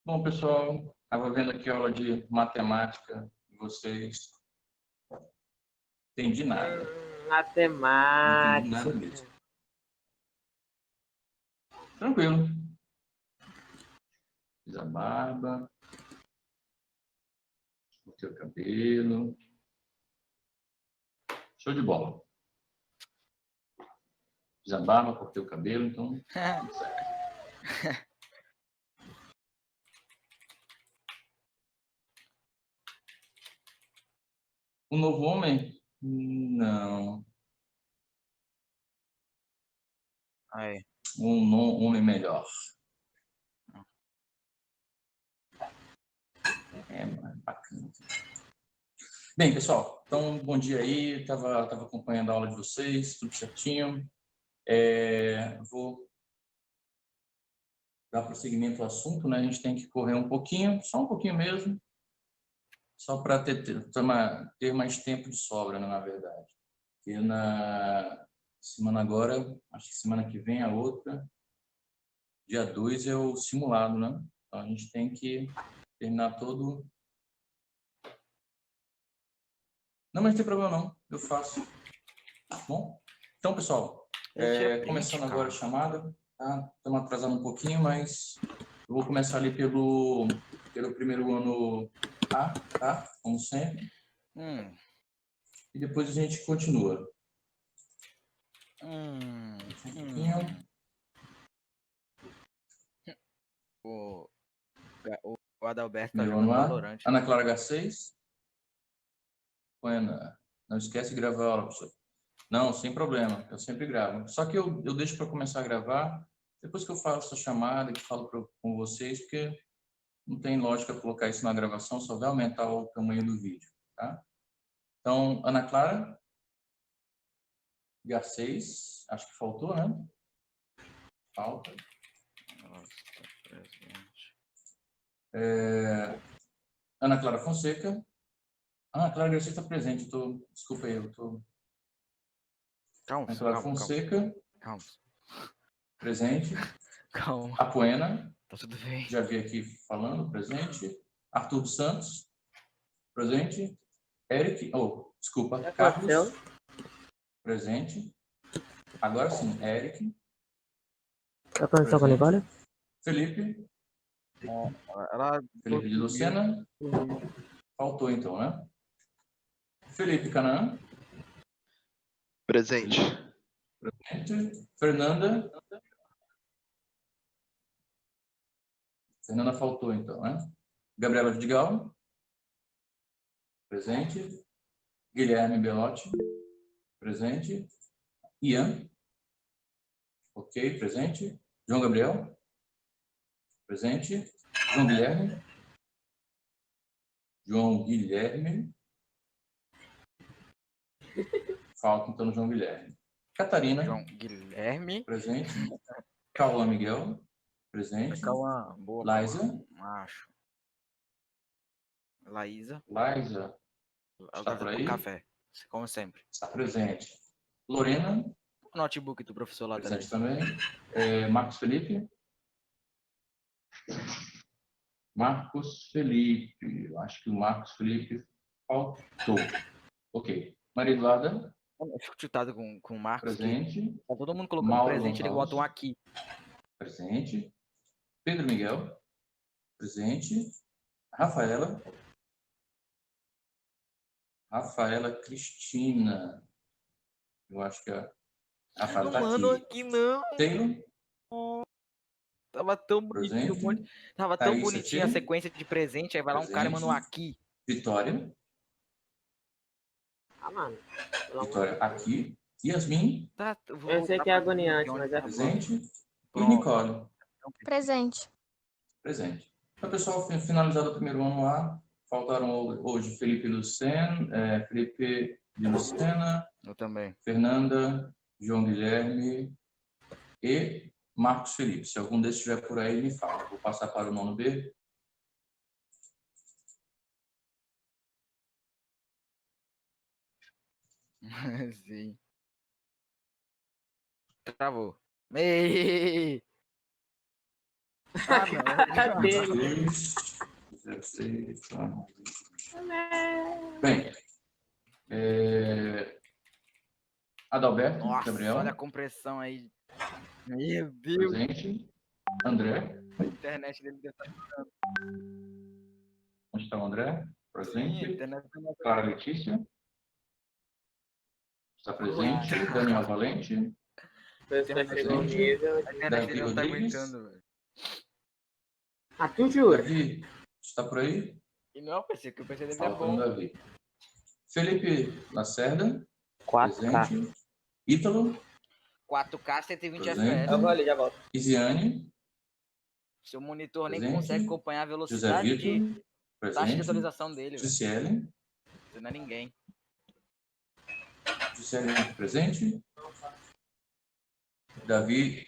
Bom, pessoal, estava vendo aqui a aula de matemática de vocês. Entendi nada. Não entendi nada Matemática. mesmo. Tranquilo. Fiz a barba, cortei o cabelo. Show de bola. Fiz a barba, cortei o cabelo, então tudo certo. Um novo homem? Não. Aí. Homem melhor. É, bacana. Bem, pessoal, então, bom dia aí. Tava acompanhando a aula de vocês, tudo certinho. Vou dar prosseguimento ao assunto, né? A gente tem que correr um pouquinho, só um pouquinho mesmo, só para ter mais tempo de sobra, né, na verdade. Porque na semana agora, acho que semana que vem a outra, dia 2 é o simulado, né? Então a gente tem que terminar todo. Não, mas não tem problema não, eu faço. Tá bom? Então, pessoal, começando agora a chamada, tá? Estamos atrasando um pouquinho, mas eu vou começar ali pelo primeiro ano A, tá? Como sempre. E depois a gente continua. Um pouquinho. O Adalberto tá Primeiro jogando ano A. Valorant. Ana Clara H6. Ana, não esquece de gravar a aula, professor. Não, sem problema, eu sempre gravo. Só que eu deixo para começar a gravar depois que eu faço a chamada, que falo com vocês, porque não tem lógica colocar isso na gravação, só vai aumentar o tamanho do vídeo, tá? Então, Ana Clara, H6, acho que faltou, né? Falta. Ana Clara Fonseca. Ana Clara Garcia está presente, desculpa aí, eu tô... Calma, Ana Clara Fonseca. Calma. Presente. Calma. Apoena. Tá tudo bem. Já vi aqui falando, presente. Arthur dos Santos. Presente. Eric, desculpa, Carlos. Presente. Agora sim, Eric. Tá conexão com a Nicole? Felipe. Ela... Felipe de Lucena. Faltou então, né? Felipe Canaã. Presente. Presente. Fernanda. Fernanda faltou então, né? Gabriela Vidigal. Presente. Guilherme Belotti. Presente. Ian. Ok, presente. João Gabriel. Presente. João Guilherme. João Guilherme. Falta então João Guilherme. Catarina. João Guilherme. Presente. Cauã Miguel. Presente. Cauã, boa. Laísa. Macho. Laísa. Laísa. Está por aí? Café, como sempre. Está presente. Lorena. O notebook do professor lá presente também. Marcos Felipe. Marcos Felipe. Eu acho que o Marcos Felipe faltou. Ok. Maria Eduarda. Eu fico chutado com o Marcos. Presente. Tá todo mundo colocando Mauro presente, ele Gonçalves. bota um aqui. Presente. Pedro Miguel. Presente. Rafaela. Rafaela Cristina. Eu acho que a Rafaela tá Mano, aqui. aqui não. Taylor. Tava tão bonitinho. Tava tão bonitinha a sequência de presente. Aí vai lá um cara e manda um aqui. Vitória. Mano. Vitória aqui. Yasmin. Eu sei que é agoniante, mas é presente. E Nicole. Presente. Presente. Então, pessoal, finalizado o primeiro ano lá. Faltaram hoje Felipe Lucena, Felipe de Lucena. Eu também. Fernanda, João Guilherme e Marcos Felipe. Se algum desses estiver por aí, me fala. Vou passar para o nono B. Sim. Travou. Ei! Ah, não. Dele. 16. Bem, Adalberto, Nossa, Gabriel, olha a compressão aí. Meu Deus, presente. André, a internet dele deve estar... onde está o André? Sim, a Presente. internet tá... Clara Letícia, está presente. Daniel Valente, Pessoa chegou no presente. nível A de... internet Davi dele não tá Rodrigues. aguentando, velho. Ah, tu jura? Davi, está por aí? E não, PC, que o PC dele é Falta um bom. Davi. Felipe Lacerda, 4K. presente. Ítalo, 4K, 120 presente. FPS. Eu vou ali, já volto. Isiane, Seu monitor nem presente. consegue acompanhar a José velocidade de Vitor, taxa de presente. atualização dele, velho. Gisele, Você não é ninguém. Gisele presente. Davi,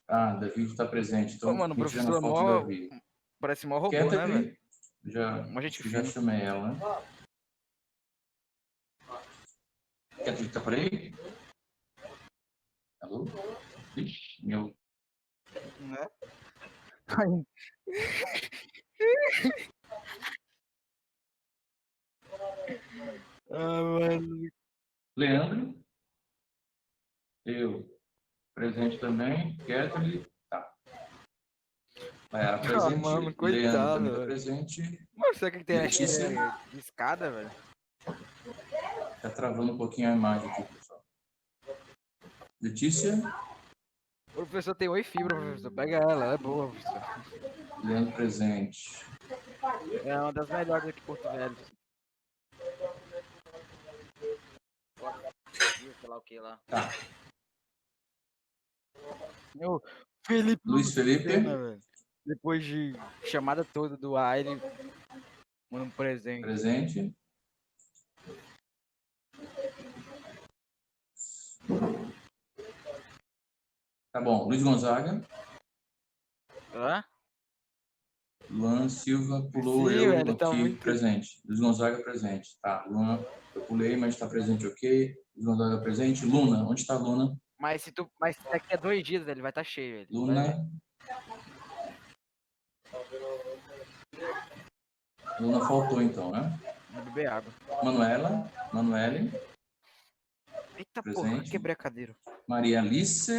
Davi está presente, Ô, então mano, o a gente vê na professor é foto do mó... Davi. Parece mó robô, né, velho? Catherine, Mó gente acho que já fina. chamei ela, né? Catherine está por aí? Alô? Ixi, meu. Né? Ah, mano. Leandro, eu, presente também. Catherine, tá. Ah, mano, Presente. Leandro coitado, também está velho. presente. Mano, será que a internet dele Letícia, é de escada, velho? está travando um pouquinho a imagem aqui, pessoal. Letícia, O professor tem oi fibra, professor. Pega ela é boa, professor. Leandro presente. É uma das melhores aqui em Porto Velho. Sei lá o que lá. Tá. Meu, Felipe Luiz Felipe, Lucena, velho. Depois de chamada toda do ar, ele manda um presente. presente. Tá bom. Luiz Gonzaga. Hã? Luan Silva pulou, Sim, eu velho, tá aqui muito. presente. Luiz Gonzaga presente. Tá, Luan, eu pulei, mas está presente, ok. Luiz Gonzaga presente. Luna, onde está Luna? Mas daqui a 2 dias ele vai estar cheio, velho. Vai ver. Luna. Luna faltou então, né? Vou beber água. Manuela, Manuele, Eita porra, presente. quebrei a cadeira. Maria Alice.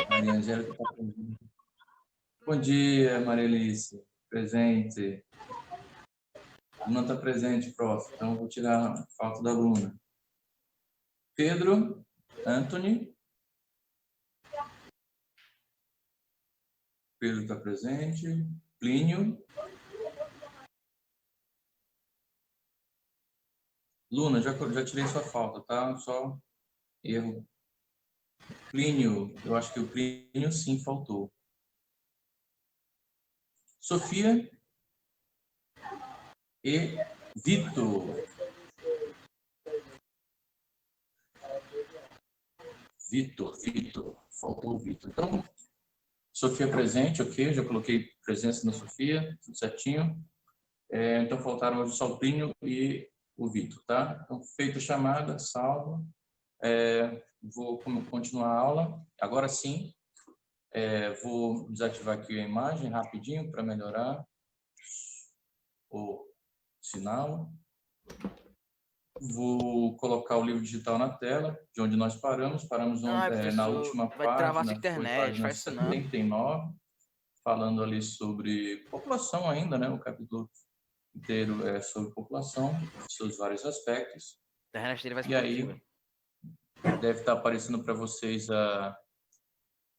Maria Angélica está presente. Bom dia, Maria Alice. Presente. Luna está presente, prof. Então, vou tirar a falta da Luna. Pedro, Anthony. Pedro está presente. Plínio. Luna, já tirei sua falta, tá? Só erro. Plínio, eu acho que o Plínio sim faltou. Sofia e Vitor. Vitor. Faltou o Vitor. Então, Sofia presente, ok. Já coloquei presença na Sofia, tudo certinho. Então, faltaram hoje só o Plínio e o Vitor, tá? Então, feita a chamada, salvo. Vou continuar a aula. Agora sim, vou desativar aqui a imagem rapidinho para melhorar o sinal. Vou colocar o livro digital na tela, de onde nós paramos. Paramos Ai, na professor, última vai travar sua página, foi internet, página faz isso não. 79, falando ali sobre população ainda, né? O capítulo inteiro é sobre população, seus vários aspectos. A internet dele vai E explodir, aí, velho. deve estar aparecendo para vocês a Por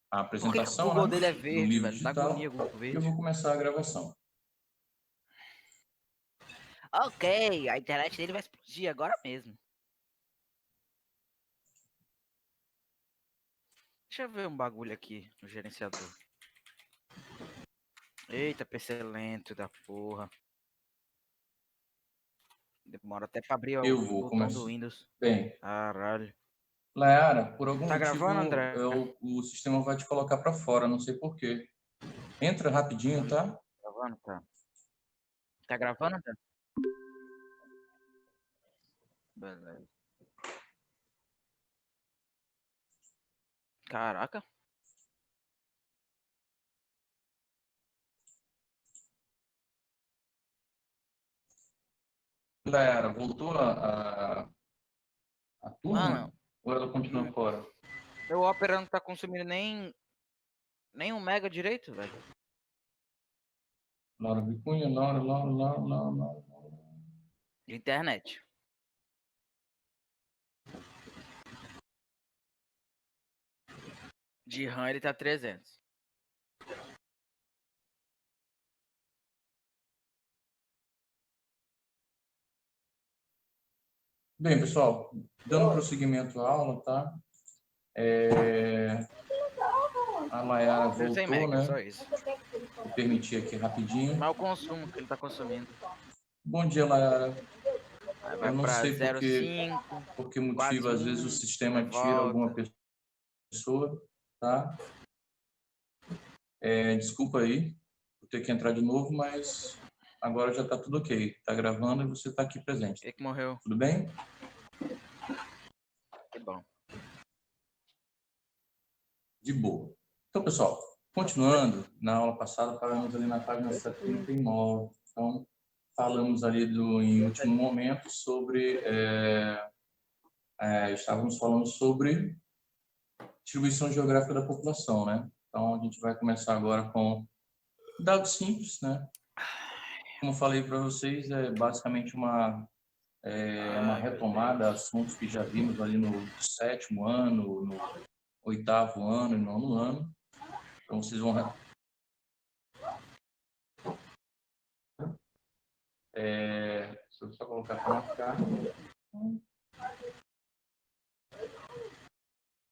que o apresentação, Google né? dele é Do verde, livro velho? Dá digital. agonia Google E eu verde. vou começar a gravação. Ok, a internet dele vai explodir agora mesmo. Deixa eu ver um bagulho aqui no gerenciador. Eita, PC lento da porra. Demora até pra abrir Eu o vou botão do começar. Windows. Bem, Caralho. Layara, por algum Tá motivo, gravando, André? o sistema vai te colocar para fora, não sei por quê. Entra rapidinho, tá? Tá gravando, tá? Tá gravando, André? Beleza. Caraca. Galera, voltou a turma? Mano, Ou ela continua fora? meu Opera não tá consumindo nem 1 mega direito, velho. Laura Vicunha, Laura. De internet. De RAM ele tá 300. Bem, pessoal, dando prosseguimento à aula, tá? A Mayara Deu 100 voltou, mega, né? só isso. Vou permitir aqui rapidinho. Mas o consumo que ele tá consumindo. Bom dia, Mayara. Aí vai Eu não pra sei por que motivo, às vezes, o 0,5, sistema aí tira alguma volta. pessoa, tá? Desculpa aí por ter que entrar de novo, mas agora já está tudo ok. Está gravando e você está aqui presente. Ele que morreu. Tudo bem? Que bom. De boa. Então, pessoal, continuando, na aula passada falamos ali na página 79. Então, falamos ali em último momento sobre... estávamos falando sobre distribuição geográfica da população, né? Então, a gente vai começar agora com dados simples, né? Como falei para vocês, é basicamente uma retomada, assuntos que já vimos ali no 7º ano, no 8º ano e 9º ano. Então, vocês vão... deixa eu só colocar para marcar.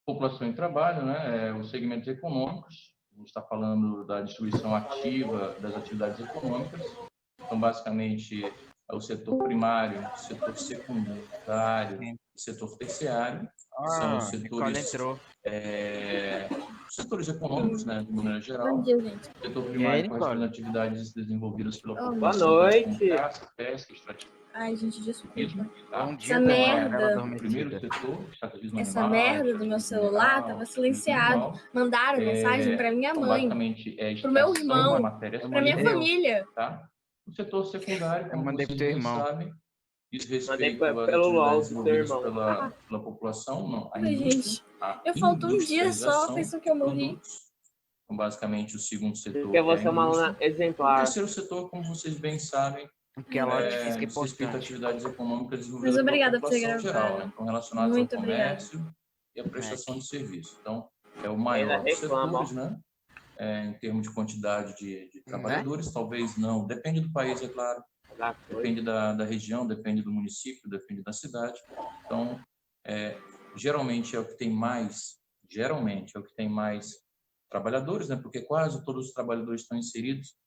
População e trabalho, né? Os segmentos econômicos. A gente está falando da distribuição ativa das atividades econômicas. Então, basicamente, é o setor primário, setor secundário e setor terciário. São os setores econômicos, né, de maneira geral. Bom dia, gente. O setor primário corresponde a atividades desenvolvidas pela Boa população, noite. como caça, pesca, extrativismo. Ai, gente, desculpa. Tá? Bom dia, Essa Daniela, merda. bela O primeiro adormecida. setor, extrativismo Essa animal, merda do meu celular tava silenciado. Mandaram mensagem pra minha então, mãe, basicamente, pro meu extração irmão, de matérias pra minha primas, família. tá? O setor secundário, Eu como mandei pro vocês teu bem irmão. sabem, diz Mandei respeito às pelo LOL atividades do teu envolvidas irmão. pela população, não, a Ai, indústria, gente, a eu faltou um dia só, industrialização pensou que de eu morri. produtos. Então, basicamente, o segundo setor Porque é a você é uma aluna indústria. O exemplar. terceiro setor, como vocês bem sabem, Porque a loja física é diz respeito a importante. atividades econômicas Mas desenvolvidas pela obrigada por ter população geral, né? gravado. Então, relacionadas ao Muito obrigada. comércio e à prestação de serviço. Então, é o Ainda maior dos reclama, setores, né? Em termos de quantidade de Né? trabalhadores, talvez não. Depende do país, é claro. Depende da região, depende do município, depende da cidade. Então, geralmente é o que tem mais trabalhadores, né? Porque quase todos os trabalhadores estão inseridos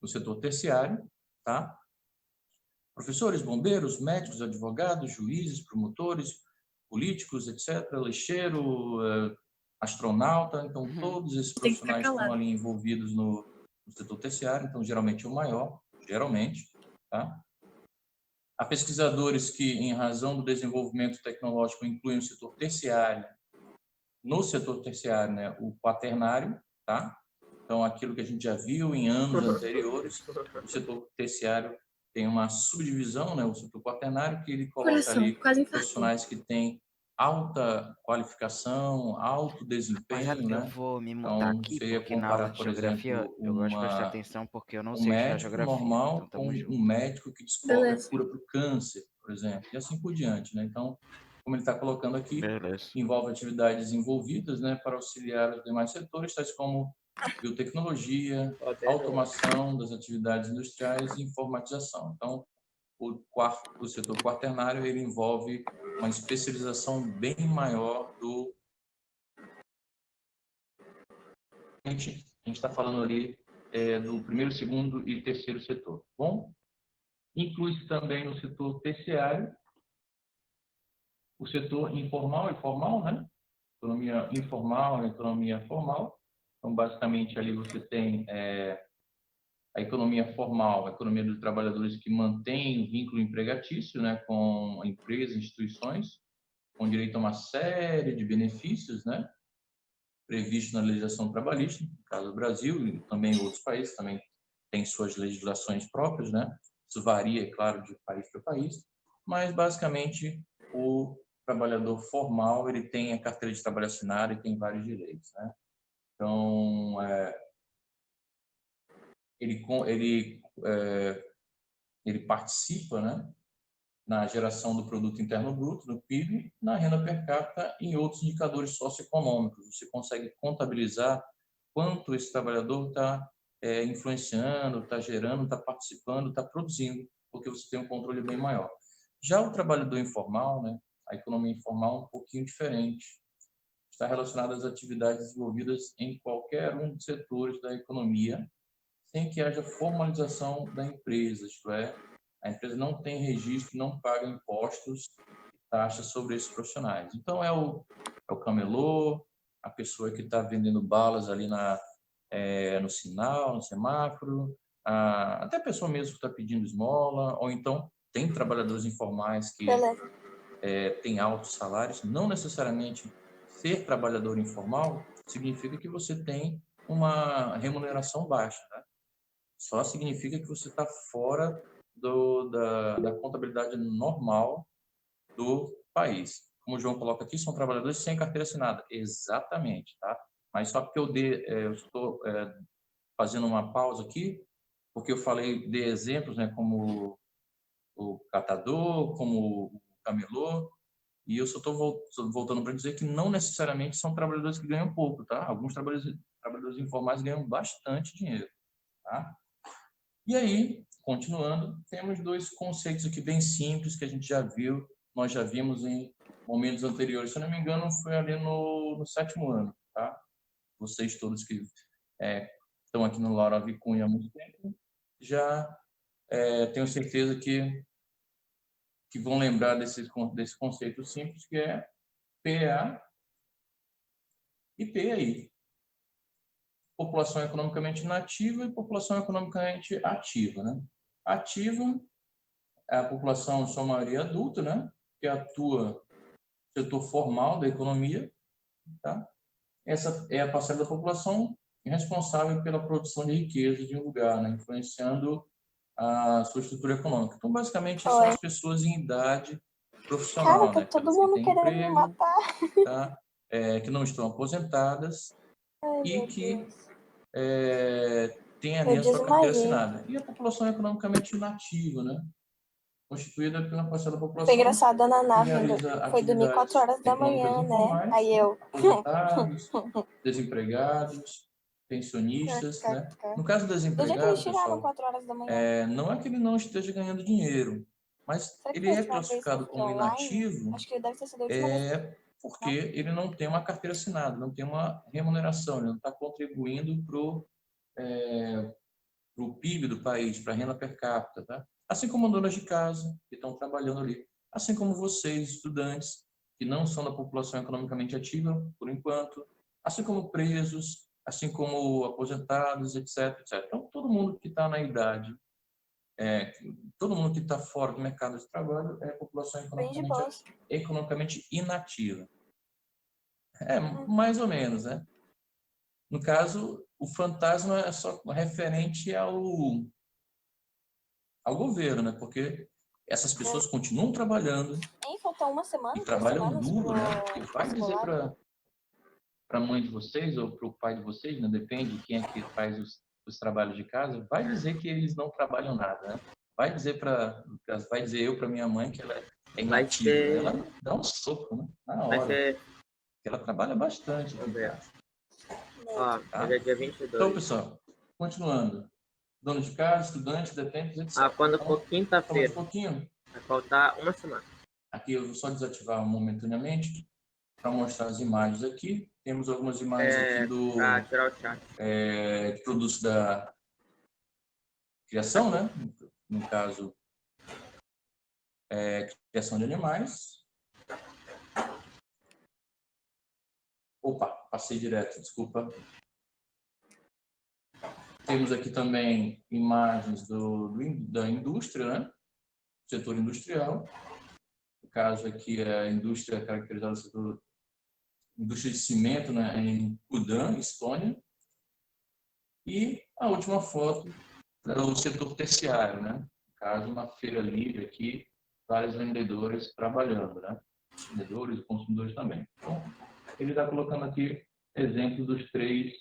no setor terciário, tá? Professores, bombeiros, médicos, advogados, juízes, promotores, políticos, etc., lixeiro, astronauta, então todos esses Tem que ficar profissionais estão calado. ali envolvidos no setor terciário, então geralmente é o maior, tá? Há pesquisadores que, em razão do desenvolvimento tecnológico, incluem o setor terciário, no setor terciário, né, o quaternário, tá? Então, aquilo que a gente já viu em anos anteriores, o setor terciário tem uma subdivisão, né, o setor quaternário, que ele coloca ali profissionais que têm alta qualificação, alto desempenho, Eu né? vou me mutar Então, aqui, você ia porque na aula comparar, de por geografia exemplo, eu gosto de prestar atenção porque eu não um sei estudar médico geografia. normal Então com tamo um junto. médico que descobre a cura para o câncer, por exemplo, e assim por diante, né? Então, como ele está colocando aqui, Beleza. envolve atividades envolvidas, né, para auxiliar os demais setores, tais como biotecnologia, automação das atividades industriais e informatização. Então, o setor quaternário ele envolve uma especialização bem maior do... A gente está falando ali do primeiro, segundo e terceiro setor. Bom, inclui-se também no setor terciário o setor informal e formal, né? Economia informal e economia formal. Então, basicamente, ali você tem a economia formal, a economia dos trabalhadores que mantém o vínculo empregatício, né, com empresas, instituições, com direito a uma série de benefícios, né, previstos na legislação trabalhista, no caso do Brasil e também outros países também têm suas legislações próprias, né? Isso varia, é claro, de país para país. mas basicamente o trabalhador formal ele tem a carteira de trabalho assinada e tem vários direitos, né? Então, ele participa, né, na geração do produto interno bruto, do PIB, na renda per capita e em outros indicadores socioeconômicos. Você consegue contabilizar quanto esse trabalhador está influenciando, está gerando, está participando, está produzindo, porque você tem um controle bem maior. Já o trabalhador informal, né, a economia informal é um pouquinho diferente. Está relacionado às atividades desenvolvidas em qualquer um dos setores da economia, sem que haja formalização da empresa, isto é, a empresa não tem registro, não paga impostos e taxas sobre esses profissionais. Então, é o camelô, a pessoa que está vendendo balas ali no sinal, no semáforo, até a pessoa mesmo que está pedindo esmola, ou então tem trabalhadores informais que têm altos salários. Não necessariamente ser trabalhador informal significa que você tem uma remuneração baixa, né? Só significa que você está fora da contabilidade normal do país. Como o João coloca aqui, são trabalhadores sem carteira assinada. Exatamente, tá? Mas só porque eu estou fazendo uma pausa aqui, porque eu falei de exemplos, né, como o catador, como o camelô, e eu só estou voltando para dizer que não necessariamente são trabalhadores que ganham pouco, tá? Alguns trabalhadores informais ganham bastante dinheiro, tá? E aí, continuando, temos dois conceitos aqui bem simples que a gente já viu, nós já vimos em momentos anteriores. Se eu não me engano, foi ali no 7º ano, tá? Vocês todos que estão aqui no Laura Vicunha há muito tempo, já tenho certeza que vão lembrar desse conceito simples, que é PA e PAI. População economicamente inativa e população economicamente ativa, né? Ativa é a população, em sua maioria adulta, né, que atua no setor formal da economia, tá? Essa é a parcela da população responsável pela produção de riqueza de um lugar, né, influenciando a sua estrutura econômica. Então, basicamente, são as pessoas em idade profissional, Cara, tá né, todo aquelas que mundo têm querendo me emprego, matar. tá? Que não estão aposentadas e que têm ali Eu a sua carteira desmaiei. assinada. E a população economicamente inativa, né, constituída pela parcela da Foi população engraçado, a que Naná realiza foi dormir 4 atividades horas da econômicas manhã, né? informais, Aí eu. aposentados, desempregados, pensionistas, né? No caso do Do dia que eles desempregado, tiraram pessoal, 4 horas da manhã? não é que ele não esteja ganhando dinheiro, mas Será que ele foi a é última vez que eu classificado fui como online? inativo Acho que deve ter sido a última vez. porque ele não tem uma carteira assinada, não tem uma remuneração, ele não está contribuindo para o PIB do país, para a renda per capita, tá? Assim como donas de casa que estão trabalhando ali, assim como vocês, estudantes, que não são da população economicamente ativa, por enquanto, assim como presos, assim como aposentados, etc, etc. Então, todo mundo que está na idade, todo mundo que está fora do mercado de trabalho é população economicamente inativa. Mais ou menos, né? No caso, o fantasma é só referente ao governo, né? Porque essas pessoas continuam trabalhando Faltou uma semana, e 2 trabalham semanas duro, né? E vai dizer vestibular. para a mãe de vocês ou para o pai de vocês, né? Depende de quem é que faz os trabalhos de casa, vai dizer que eles não trabalham nada, né? Vai dizer eu para minha mãe que ela é inativa, ela dá um soco, né? Na hora. Porque ela trabalha bastante aqui em casa. Ó, hoje é dia 22. Então, pessoal, continuando. Dono de casa, estudante, depende, etc. Quando for quinta-feira, vai faltar uma semana. Aqui eu vou só desativar momentaneamente para mostrar as imagens aqui. Temos algumas imagens aqui Para tirar o chat. De produtos da criação, né? No caso, criação de animais. Opa, passei direto, desculpa. Temos aqui também imagens da indústria, né? Setor industrial. No caso aqui é a indústria caracterizada pelo indústria de cimento, né, em Kudan, Estônia. E a última foto é o setor terciário, né? No caso, uma feira livre aqui, tais vendedores trabalhando, né? Vendedores e consumidores também. Então, ele está colocando aqui exemplos dos 3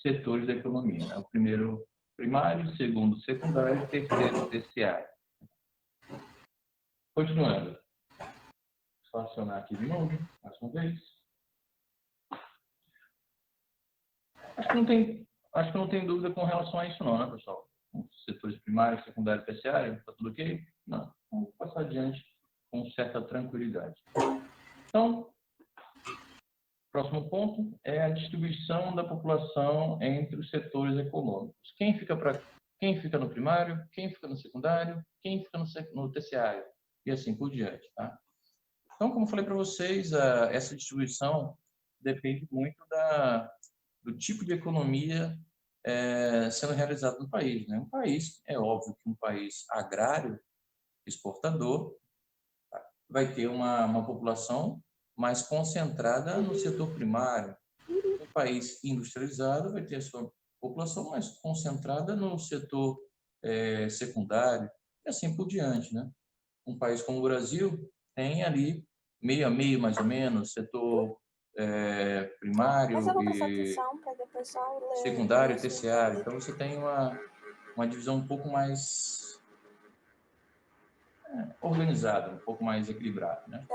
setores da economia, né? O primeiro, primário, segundo, secundário, terceiro, terciário. Continuando. Só acionar aqui de novo, mais uma vez. Acho que não tem dúvida com relação a isso não, né, pessoal? Os setores primário, secundário e terciário, está tudo ok? Não. Vamos passar adiante com certa tranquilidade. Então, próximo ponto é a distribuição da população entre os setores econômicos. Quem fica no primário, quem fica no secundário, quem fica no terciário e assim por diante, tá? Então, como eu falei para vocês, essa distribuição depende muito do tipo de economia sendo realizado no país, né? Um país, é óbvio que um país agrário, exportador, vai ter uma população mais concentrada no setor primário. Um país industrializado vai ter a sua população mais concentrada no setor secundário e assim por diante, né? Um país como o Brasil tem ali meio a meio, mais ou menos, setor primário e secundário e terciário. Então, você tem uma divisão um pouco mais organizada, um pouco mais equilibrada, né?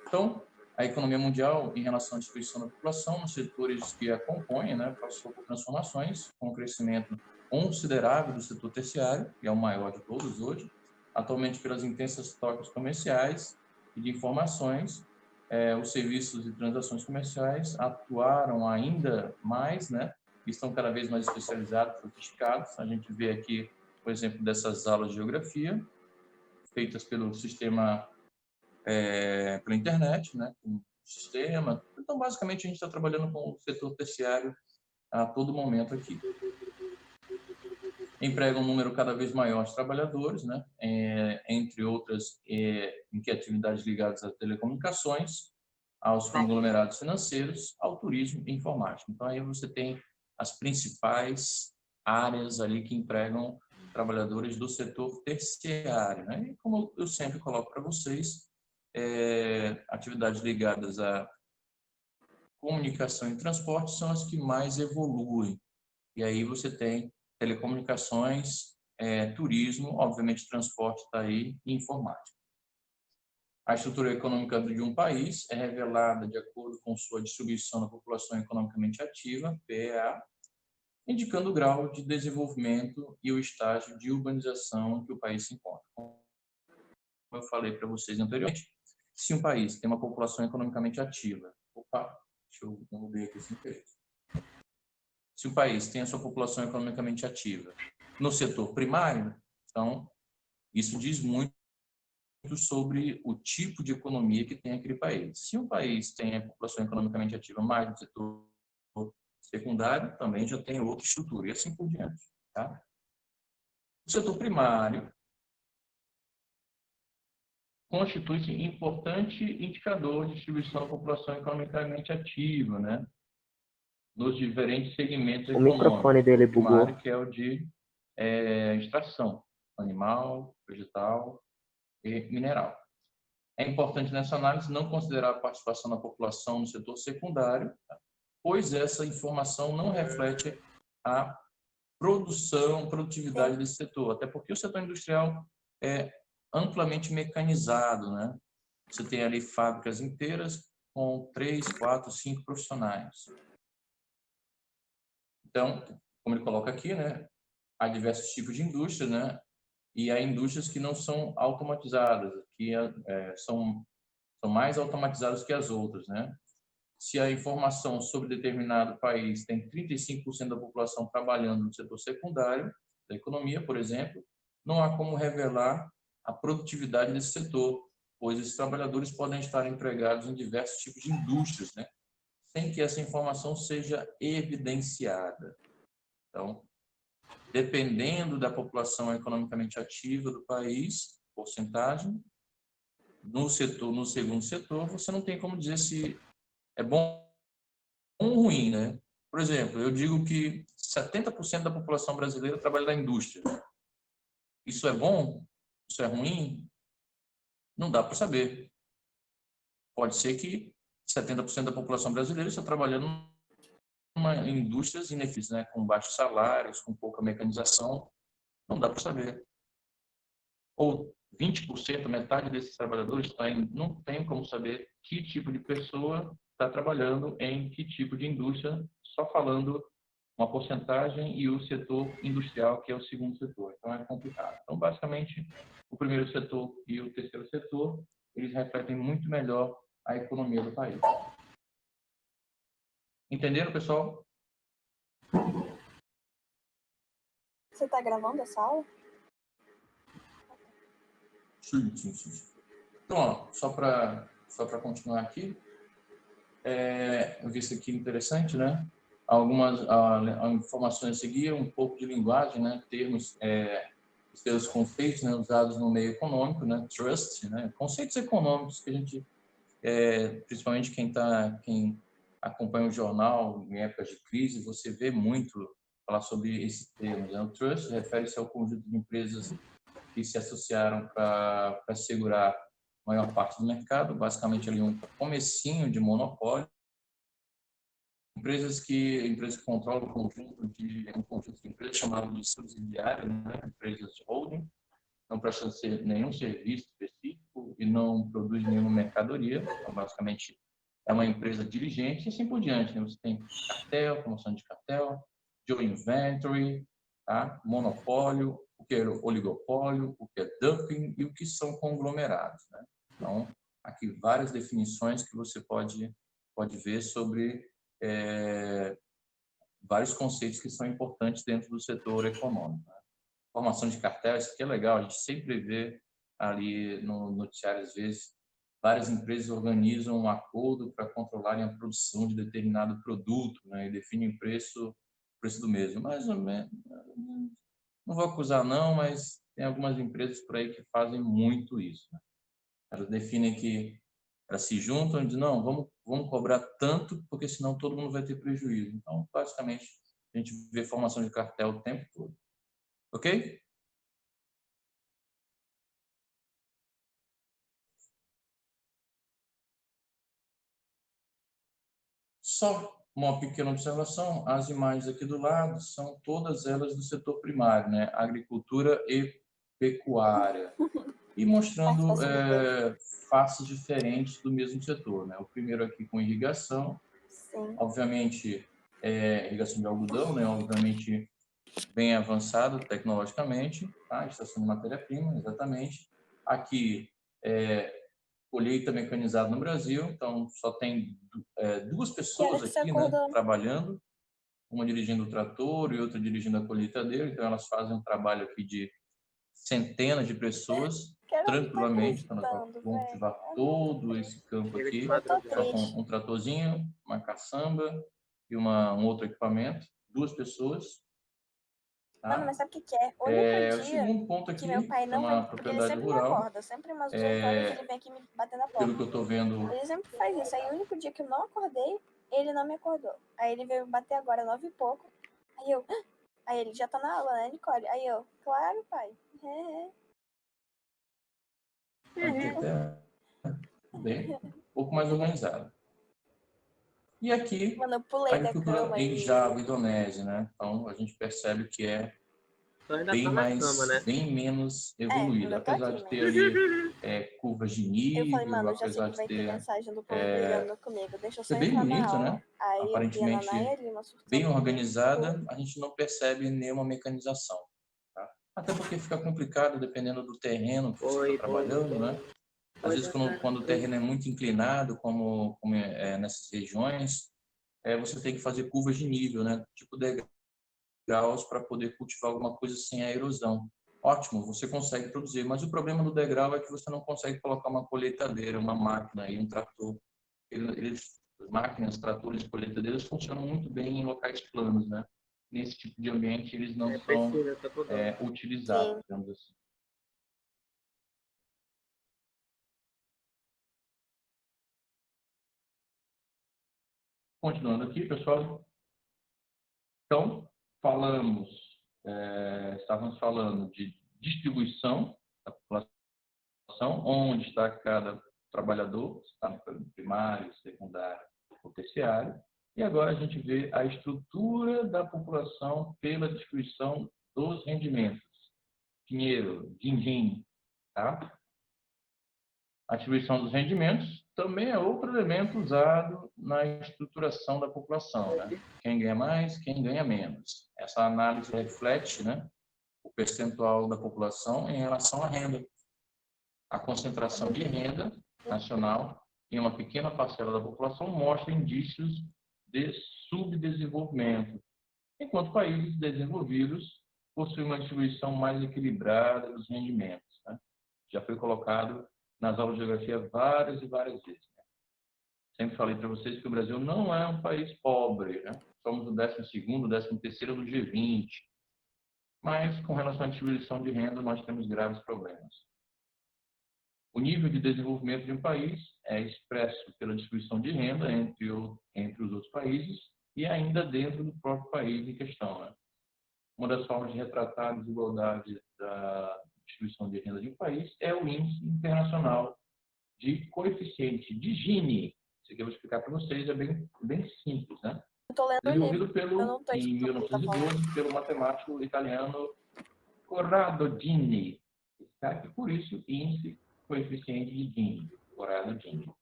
Então, a economia mundial, em relação à distribuição da população, nos setores que a compõem, né, passou por transformações, com um crescimento considerável do setor terciário, que é o maior de todos hoje, atualmente pelas intensas trocas comerciais e de informações, os serviços e transações comerciais atuaram ainda mais, né, e estão cada vez mais especializados, sofisticados. A gente vê aqui, por exemplo, dessas aulas de geografia, feitas pelo sistema, pela internet, né, com o sistema. Então, basicamente, a gente está trabalhando com o setor terciário a todo momento aqui. Emprega um número cada vez maior de trabalhadores, né, entre outras, em que atividades ligadas às telecomunicações, aos conglomerados financeiros, ao turismo e informática. Então, aí você tem as principais áreas ali que empregam trabalhadores do setor terciário, né? E como eu sempre coloco para vocês, atividades ligadas à comunicação e transporte são as que mais evoluem. E aí você tem telecomunicações, turismo, obviamente transporte está aí, e informática. A estrutura econômica de um país é revelada de acordo com sua distribuição da população economicamente ativa, PEA, indicando o grau de desenvolvimento e o estágio de urbanização que o país se encontra. Como eu falei para vocês anteriormente, se um país tem uma população economicamente ativa, deixa eu ver aqui sem querer. Se o país tem a sua população economicamente ativa no setor primário, então isso diz muito sobre o tipo de economia que tem aquele país. Se um país tem a população economicamente ativa mais no setor secundário, também já tem outra estrutura, e assim por diante. Tá? O setor primário constitui-se importante indicador de distribuição da população economicamente ativa, né? Nos diferentes segmentos econômicos. O microfone dele bugou. Primário, que é o de extração, animal, vegetal e mineral. É importante nessa análise não considerar a participação da população no setor secundário, pois essa informação não reflete a produtividade desse setor, até porque o setor industrial é amplamente mecanizado, né? Você tem ali fábricas inteiras com 3, 4, 5 profissionais. Então, como ele coloca aqui, né, há diversos tipos de indústrias, né? E há indústrias que não são automatizadas, que são mais automatizadas que as outras, né? Se a informação sobre determinado país tem 35% da população trabalhando no setor secundário da economia, por exemplo, não há como revelar a produtividade desse setor, pois esses trabalhadores podem estar empregados em diversos tipos de indústrias, né? Sem que essa informação seja evidenciada. Então, dependendo da população economicamente ativa do país, porcentagem, no segundo setor, você não tem como dizer se é bom ou ruim, né? Por exemplo, eu digo que 70% da população brasileira trabalha na indústria. Isso é bom? Isso é ruim? Não dá para saber. Pode ser que 70% da população brasileira está trabalhando em indústrias ineficientes, né, com baixos salários, com pouca mecanização. Não dá para saber. Ou 20%, metade desses trabalhadores não tem como saber que tipo de pessoa está trabalhando em que tipo de indústria, só falando uma porcentagem e o setor industrial, que é o segundo setor. Então, é complicado. Então, basicamente, o primeiro setor e o terceiro setor, eles refletem muito melhor a economia do país. Entenderam, pessoal? Você está gravando essa aula? Sim. Então, ó, só para continuar aqui, eu vi isso aqui interessante, né? Algumas informações a seguir, um pouco de linguagem, né? Termos, seus conceitos, né? Usados no meio econômico, né? Trust, né? Conceitos econômicos que a gente, principalmente quem acompanha o jornal em épocas de crise, você vê muito falar sobre esses termos, né? O trust refere-se ao conjunto de empresas que se associaram para segurar a maior parte do mercado, basicamente ali um comecinho de monopólio. Empresas que controlam um conjunto de empresas chamado de subsidiárias, né? Empresas de holding, não prestam nenhum serviço específico e não produz nenhuma mercadoria. Então, basicamente, é uma empresa diligente e assim por diante, né? Você tem cartel, promoção de cartel, joint inventory, tá? Monopólio, o que é oligopólio, o que é dumping e o que são conglomerados, né? Então, aqui várias definições que você pode ver sobre vários conceitos que são importantes dentro do setor econômico, né? Formação de cartel, isso aqui é legal, a gente sempre vê ali no noticiário, às vezes, várias empresas organizam um acordo para controlarem a produção de determinado produto, né, e definem o preço do mesmo. Mais ou menos, não vou acusar não, mas tem algumas empresas por aí que fazem muito isso, né? Elas definem que elas se juntam e dizem, não, vamos cobrar tanto, porque senão todo mundo vai ter prejuízo. Então, basicamente, a gente vê formação de cartel o tempo todo. Ok? Só uma pequena observação, as imagens aqui do lado são todas elas do setor primário, né? Agricultura e pecuária. E mostrando faces diferentes do mesmo setor, né? O primeiro aqui com irrigação, Sim. obviamente, irrigação de algodão, né? Obviamente, bem avançado tecnologicamente, tá? Extração de matéria-prima, exatamente. Aqui, colheita mecanizada no Brasil, então só tem duas pessoas aqui, né, trabalhando, uma dirigindo o trator e outra dirigindo a colheitadeira, então elas fazem um trabalho aqui de centenas de pessoas, tranquilamente, então nós vamos cultivar todo esse campo aqui, só com um tratorzinho, uma caçamba e um outro equipamento, duas pessoas. Tá? Mano, mas sabe o que é? O único O segundo ponto aqui, que meu pai não vem, porque ele sempre rural, me acorda, sempre umas 18 horas ele vem aqui me bater na porta. Pelo que eu tô vendo... Ele sempre faz isso, aí o único dia que eu não acordei, ele não me acordou. Aí ele veio me bater agora 9 e pouco, aí ele já tá na aula, né, Nicole? Aí eu, claro, pai. Aqui até bem, um pouco mais organizado. E aqui, Mano, eu a pulei da agricultura cama em Java, Indonésia, né? Então, a gente percebe que é bem menos evoluído. Apesar de ter ali curvas de Eu falei, nível, mano, já sei apesar que de vai ter ter... mensagem do povo brigando comigo, deixa eu só É bem entrar na bonito, aula. né? Aí eu vi a Aparentemente, Nanaia Lima surtando bem comigo, organizada, a gente não percebe nenhuma mecanização. Tá? Até porque fica complicado dependendo do terreno que você está trabalhando, né? Às vezes, quando o terreno é muito inclinado, como nessas regiões, você tem que fazer curvas de nível, né? Tipo degraus para poder cultivar alguma coisa sem a erosão. Ótimo, você consegue produzir, mas o problema do degrau é que você não consegue colocar uma colheitadeira, uma máquina e um trator. As máquinas, tratores e colheitadeiras funcionam muito bem em locais planos, né? Nesse tipo de ambiente, eles não são utilizados, digamos assim. Continuando aqui, pessoal. Então, estávamos falando de distribuição da população população, onde está cada trabalhador, está no primário, secundário ou terciário. E agora a gente vê a estrutura da população pela distribuição dos rendimentos. Dinheiro, din-din, tá? A distribuição dos rendimentos também é outro elemento usado na estruturação da população, né? Quem ganha mais, quem ganha menos. Essa análise reflete, né, o percentual da população em relação à renda. A concentração de renda nacional em uma pequena parcela da população mostra indícios de subdesenvolvimento, enquanto países desenvolvidos possuem uma distribuição mais equilibrada dos rendimentos, né? Já foi colocado nas aulas de geografia várias e várias vezes. Né? Sempre falei para vocês que o Brasil não é um país pobre, né? Somos o 12º, 13º do G20, mas com relação à distribuição de renda nós temos graves problemas. O nível de desenvolvimento de um país é expresso pela distribuição de renda entre os outros países e ainda dentro do próprio país em questão. Né? Uma das formas de retratar a desigualdade da distribuição de renda de um país é o Índice Internacional de Coeficiente de Gini. Isso aqui eu vou explicar para vocês, é bem simples. Né? Desenvolvido em 1912 pelo matemático italiano Corrado Gini. Por isso, índice coeficiente de Gini, Corrado Gini.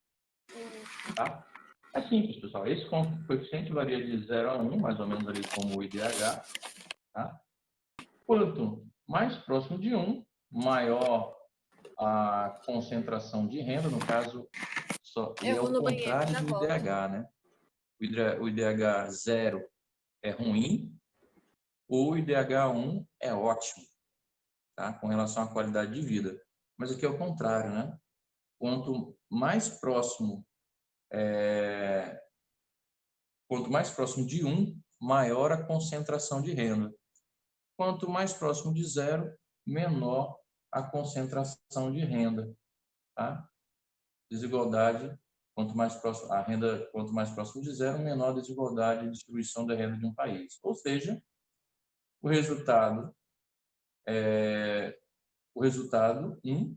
Tá? É simples, pessoal. Esse coeficiente varia de 0 a 1, mais ou menos ali como o IDH. Tá? Quanto mais próximo de 1, maior a concentração de renda, no caso, é o contrário do IDH, né? O IDH 0 é ruim, o IDH 1 é ótimo, tá? Com relação à qualidade de vida. Mas aqui é o contrário, né? Quanto mais próximo de 1, maior a concentração de renda. Quanto mais próximo de 0, menor a concentração de renda. Tá? Desigualdade, quanto mais próximo de 0, menor a desigualdade de distribuição da renda de um país. Ou seja, o resultado 1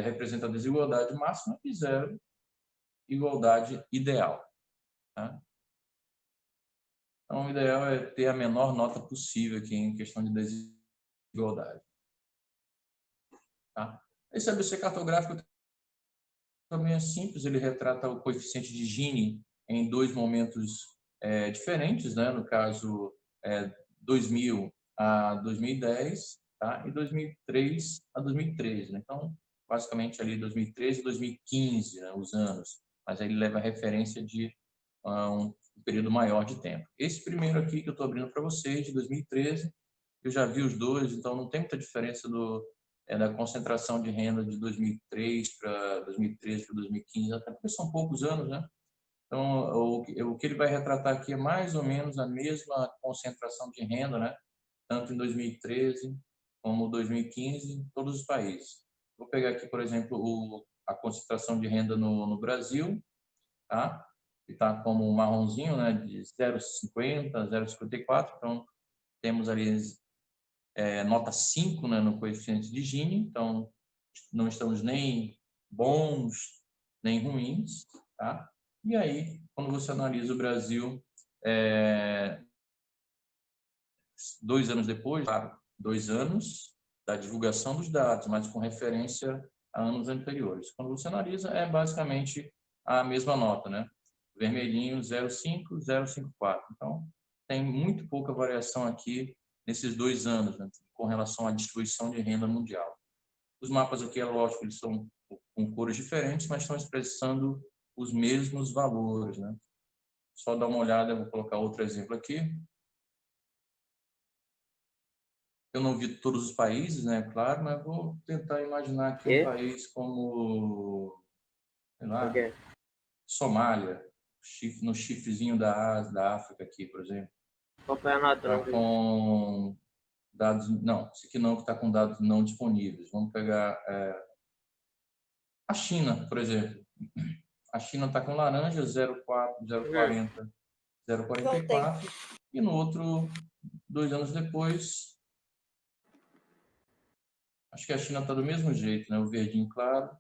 representa a desigualdade máxima e 0, igualdade ideal. Tá? Então, o ideal é ter a menor nota possível aqui em questão de desigualdade. Tá? Esse ABC cartográfico também é simples, ele retrata o coeficiente de Gini em 2 momentos diferentes, né? No caso, 2000 a 2010, tá? E 2003 a 2013. Né? Então, basicamente ali 2013 e 2015, né? Os anos, mas aí ele leva a referência de um período maior de tempo. Esse primeiro aqui que eu estou abrindo para vocês, de 2013, eu já vi os dois, então não tem muita diferença da concentração de renda de 2003 para 2013 para 2015, até porque são poucos anos, né? Então, o que ele vai retratar aqui é mais ou menos a mesma concentração de renda, né? Tanto em 2013 como 2015, em todos os países. Vou pegar aqui, por exemplo, a concentração de renda no Brasil, tá? Que está como um marronzinho, né? De 0,50, 0,54. Então, temos ali nota 5, né, no coeficiente de Gini, então não estamos nem bons, nem ruins, tá? E aí, quando você analisa o Brasil 2 anos depois, claro, 2 anos da divulgação dos dados, mas com referência a anos anteriores. Quando você analisa, é basicamente a mesma nota, né? Vermelhinho 0,5, 0,54. Então, tem muito pouca variação aqui nesses 2 anos, né, com relação à distribuição de renda mundial. Os mapas aqui, é lógico, eles são com cores diferentes, mas estão expressando os mesmos valores. Né? Só dar uma olhada, eu vou colocar outro exemplo aqui. Eu não vi todos os países, né, claro, mas vou tentar imaginar aqui um país como, sei lá, Somália, no chifrezinho da África aqui, por exemplo. Tá com dados, não, esse aqui não, que está com dados não disponíveis. Vamos pegar a China, por exemplo. A China está com laranja 0,4, 0,40, 0,44 e no outro, 2 anos depois, Acho que a China está do mesmo jeito, né? O verdinho claro.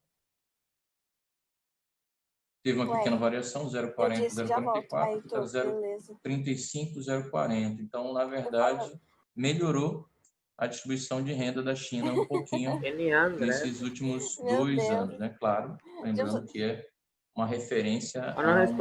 Teve uma pequena variação, 0,40, 0,44, 0,35, 0,40. Então, na verdade, melhorou a distribuição de renda da China um pouquinho nesses últimos 2 anos, né? Claro, lembrando que é uma referência a um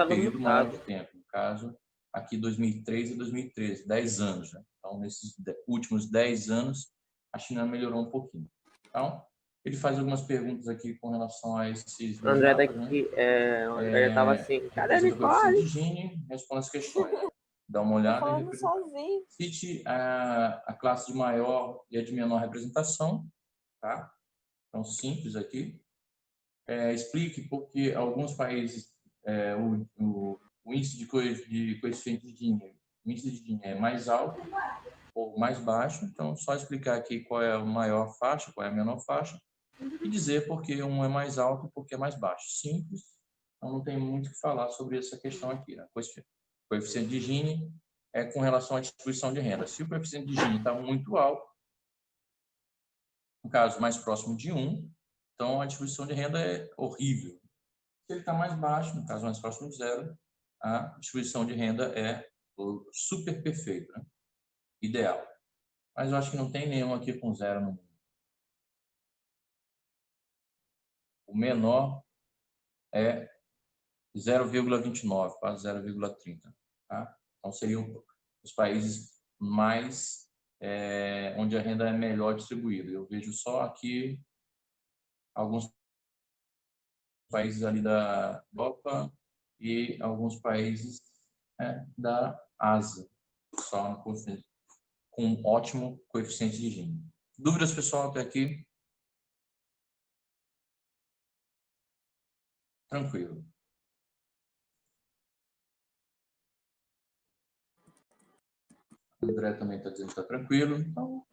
período maior de tempo. No caso, aqui 2003 e 2013, 10 anos. Né? Então, nesses últimos 10 anos, a China melhorou um pouquinho. Então, ele faz algumas perguntas aqui com relação a esses André dados, daqui, né? o André tava assim, cadê a Representa o coeficiente Nicole? de Gini, responde as questões. Né? Dá uma olhada e sozinho. Cite a classe de maior e a de menor representação, tá? Então, simples aqui. Explique porque alguns países o índice de coeficiente de Gini, o índice de Gini é mais alto ou mais baixo. Então, só explicar aqui qual é a maior faixa, qual é a menor faixa e dizer porque um é mais alto e porque é mais baixo. Simples. Então, não tem muito o que falar sobre essa questão aqui. Né? Coeficiente de Gini é com relação à distribuição de renda. Se o coeficiente de Gini está muito alto, no caso mais próximo de 1, então a distribuição de renda é horrível. Se ele está mais baixo, no caso mais próximo de 0, a distribuição de renda é super perfeito, né? Ideal. Mas eu acho que não tem nenhum aqui com 0 no mundo. O menor é 0,29, quase 0,30. Tá? Então, seriam os países mais onde a renda é melhor distribuída. Eu vejo só aqui alguns países ali da Europa e alguns países da Ásia, só com um ótimo coeficiente de Gini. Dúvidas, pessoal, até aqui? Tranquilo. André também está dizendo que está tranquilo. Então,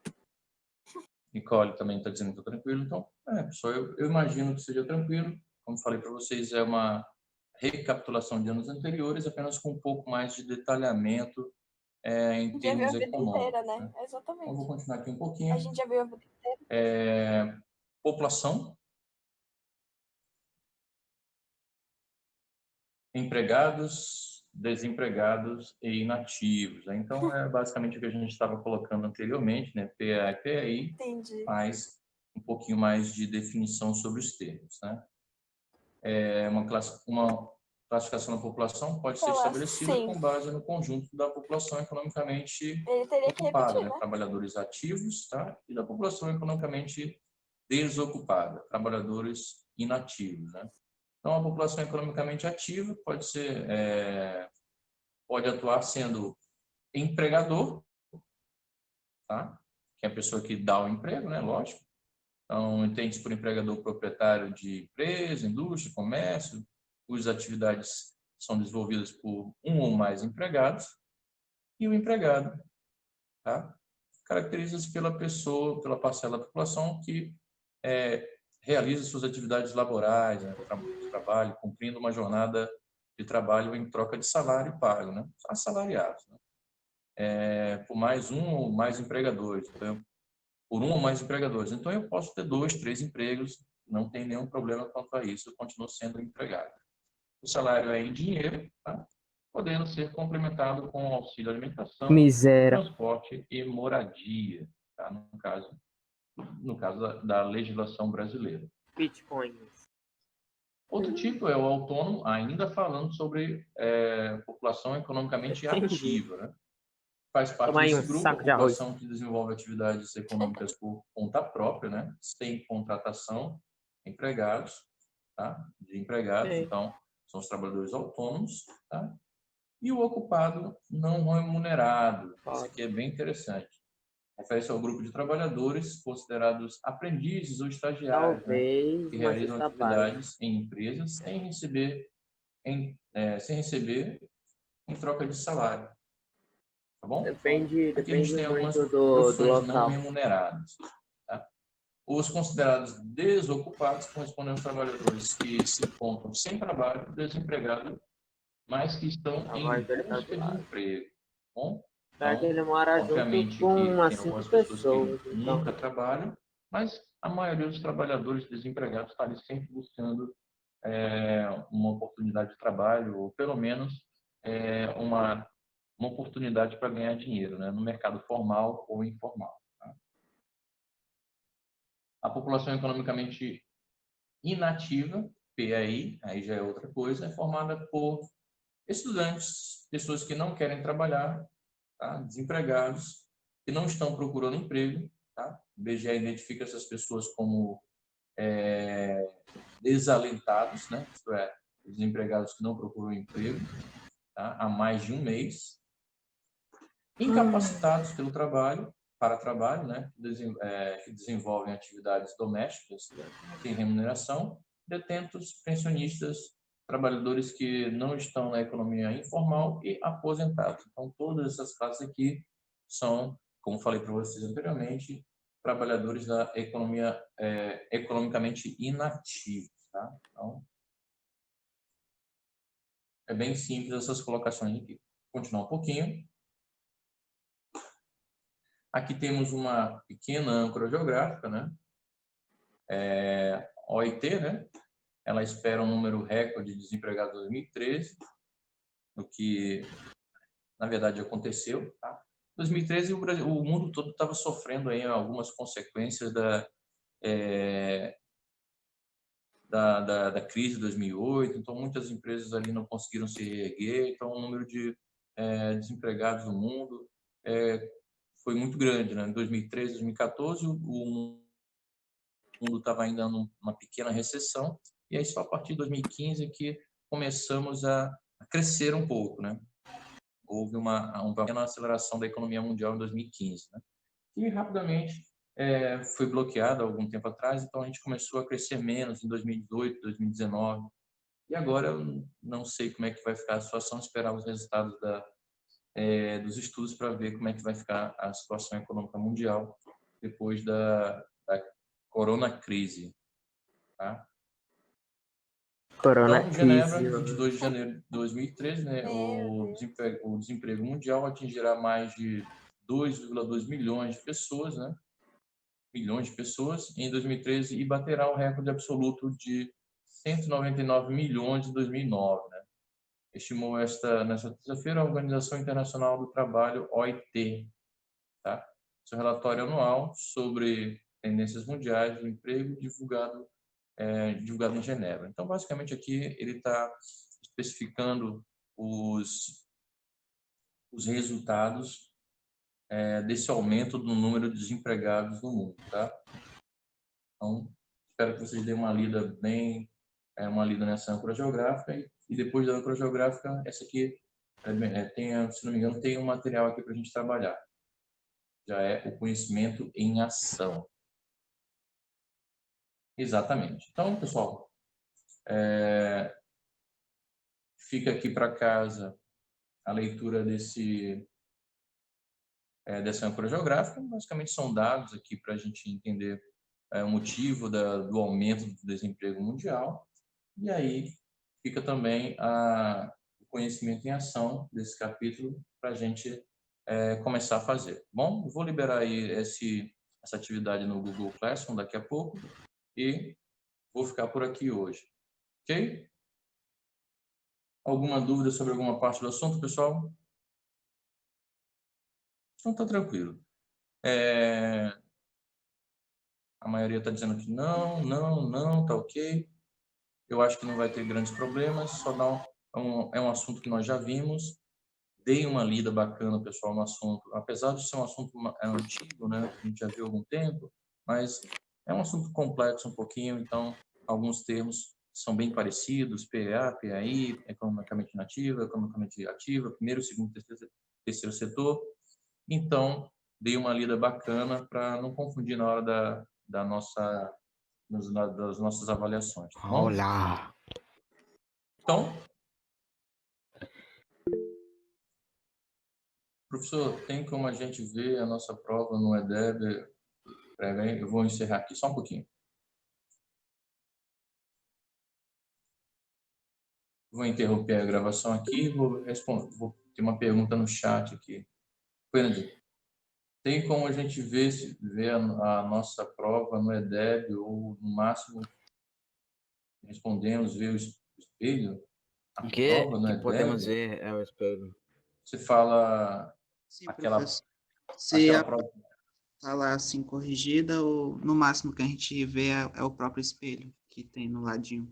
Nicole também está dizendo que está tranquilo. Então, pessoal, eu imagino que seja tranquilo. Como falei para vocês, é uma recapitulação de anos anteriores, apenas com um pouco mais de detalhamento em termos econômicos. Inteira, né? Exatamente. Então, vou continuar aqui um pouquinho. A gente já viu a vida inteira. População, empregados, desempregados e inativos. Então, é basicamente o que a gente estava colocando anteriormente, né? PA e PAI, Entendi. mas um pouquinho mais de definição sobre os termos, né? Uma classificação da população pode ser estabelecida com base no conjunto da população economicamente ocupada, né? Trabalhadores ativos, tá? E da população economicamente desocupada, trabalhadores inativos, né? Então, a população economicamente ativa pode atuar sendo empregador, tá? Que é a pessoa que dá o emprego, né? Lógico. Então, entende-se por empregador proprietário de empresa, indústria, comércio, cujas atividades são desenvolvidas por um ou mais empregados. E o empregado, tá? Caracteriza-se pela pessoa, pela parcela da população que realiza suas atividades laborais, né? Trabalho, cumprindo uma jornada de trabalho em troca de salário pago, né? Assalariados, né? Por mais um ou mais empregadores. Então, por um ou mais empregadores. Então, eu posso ter 2, 3 empregos, não tem nenhum problema quanto a isso, eu continuo sendo empregado. O salário é em dinheiro, tá? Podendo ser complementado com auxílio alimentação, transporte e moradia, tá? No caso da legislação brasileira. Bitcoins. Outro tipo é o autônomo, ainda falando sobre população economicamente ativa, né? Faz parte desse grupo, a população que desenvolve atividades econômicas por conta própria, né? Sem contratação, empregados, tá? De empregados, então, são os trabalhadores autônomos, tá? E o ocupado não remunerado, isso aqui é bem interessante. Refere-se ao grupo de trabalhadores considerados aprendizes ou estagiários, né? Que realizam atividades em empresas sem receber em troca de salário. Tá bom? Depende muito do local. Não remuneradas. Tá? Os considerados desocupados correspondem aos trabalhadores que se encontram sem trabalho, desempregados, mas que estão em busca de emprego. Bom? Então, ele mora junto com umas 5 pessoas. Nunca trabalham, Mas a maioria dos trabalhadores desempregados está ali sempre buscando uma oportunidade de trabalho, ou pelo menos uma oportunidade para ganhar dinheiro, né, no mercado formal ou informal. Tá? A população economicamente inativa, PAI, aí já é outra coisa, é formada por estudantes, pessoas que não querem trabalhar, tá? Desempregados, que não estão procurando emprego. Tá? O IBGE identifica essas pessoas como desalentados, né? Isto é, desempregados que não procuram emprego, tá? Há mais de um mês. Incapacitados pelo trabalho, para trabalho, né? Que desenvolvem atividades domésticas sem remuneração, detentos, pensionistas, trabalhadores que não estão na economia informal e aposentados. Então, todas essas classes aqui são, como falei para vocês anteriormente, trabalhadores da economia economicamente inativos. Tá? Então, é bem simples essas colocações aqui. Vou continuar um pouquinho. Aqui temos uma pequena âncora geográfica, né? OIT, né? Ela espera um número recorde de desempregados em 2013, o que, na verdade, aconteceu. Tá? Em 2013, o mundo todo estava sofrendo aí algumas consequências da crise de 2008, então muitas empresas ali não conseguiram se reerguer, então o número de desempregados no mundo foi muito grande. Né? Em 2013, 2014, o mundo estava ainda numa pequena recessão, e aí só a partir de 2015 que começamos a crescer um pouco, né? Houve uma pequena aceleração da economia mundial em 2015, né? E rapidamente foi bloqueada há algum tempo atrás, então a gente começou a crescer menos em 2018, 2019, e agora eu não sei como é que vai ficar a situação, esperar os resultados dos estudos para ver como é que vai ficar a situação econômica mundial depois da corona crise. Tá? Corona Então, Genebra, crise. 22 de janeiro de 2013, né, Meu Deus. o desemprego mundial atingirá mais de 2,2 milhões de pessoas, né, milhões de pessoas em 2013 e baterá o recorde absoluto de 199 milhões em 2009. Né. Estimou nesta terça-feira a Organização Internacional do Trabalho, OIT, tá? Seu relatório anual sobre tendências mundiais do emprego divulgado em Genebra. Então, basicamente, aqui ele está especificando os resultados desse aumento do número de desempregados no mundo. Tá? Então, espero que vocês deem uma lida nessa âncora geográfica e depois da âncora geográfica, essa aqui, se não me engano, tem um material aqui para a gente trabalhar. Já é o conhecimento em ação. Exatamente. Então, pessoal, fica aqui para casa a leitura dessa âncora geográfica. Basicamente são dados aqui para a gente entender o motivo do aumento do desemprego mundial. E aí fica também o conhecimento em ação desse capítulo para a gente começar a fazer. Bom, vou liberar aí essa atividade no Google Classroom daqui a pouco e vou ficar por aqui hoje. Ok? Alguma dúvida sobre alguma parte do assunto, pessoal? Então tá tranquilo. A maioria está dizendo que não, não, não, tá ok. Eu acho que não vai ter grandes problemas, só é um assunto que nós já vimos. Dei uma lida bacana, pessoal, no assunto, apesar de ser um assunto antigo, né? A gente já viu há algum tempo, mas é um assunto complexo um pouquinho, então alguns termos são bem parecidos, PA, PAI, economicamente inativa, economicamente ativa, primeiro, segundo, terceiro setor. Então, dei uma lida bacana para não confundir na hora das nossas avaliações, tá bom? Olá! Então, professor, tem como a gente ver a nossa prova no EDEB? Eu vou encerrar aqui só um pouquinho. Vou interromper a gravação aqui, vou ter uma pergunta no chat aqui. Fernandinho. Tem como a gente ver a nossa prova no EDEB ou, no máximo, respondemos, ver o espelho? A O que prova no que podemos EDEB? ver é o espelho. Você fala Sim, aquela, professor. Se aquela a prova... tá lá assim corrigida, ou no máximo que a gente vê é o próprio espelho que tem no ladinho.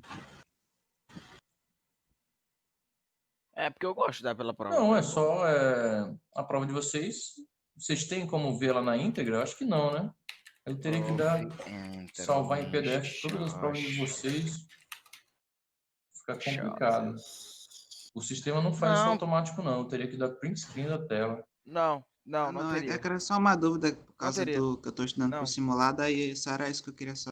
É porque eu gosto de dar pela prova. Não, né? é só a prova de vocês. Vocês têm como vê-la na íntegra? Eu acho que não, né? Eu teria que salvar em PDF todas as provas de vocês. Fica complicado. O sistema não faz isso Não, automático, não. Eu teria que dar print screen da tela. não, não, Ah, não não, é teria. que era só uma dúvida por Não causa teria. do que eu tô estudando Não. pro simulado, aí só era isso que eu queria saber.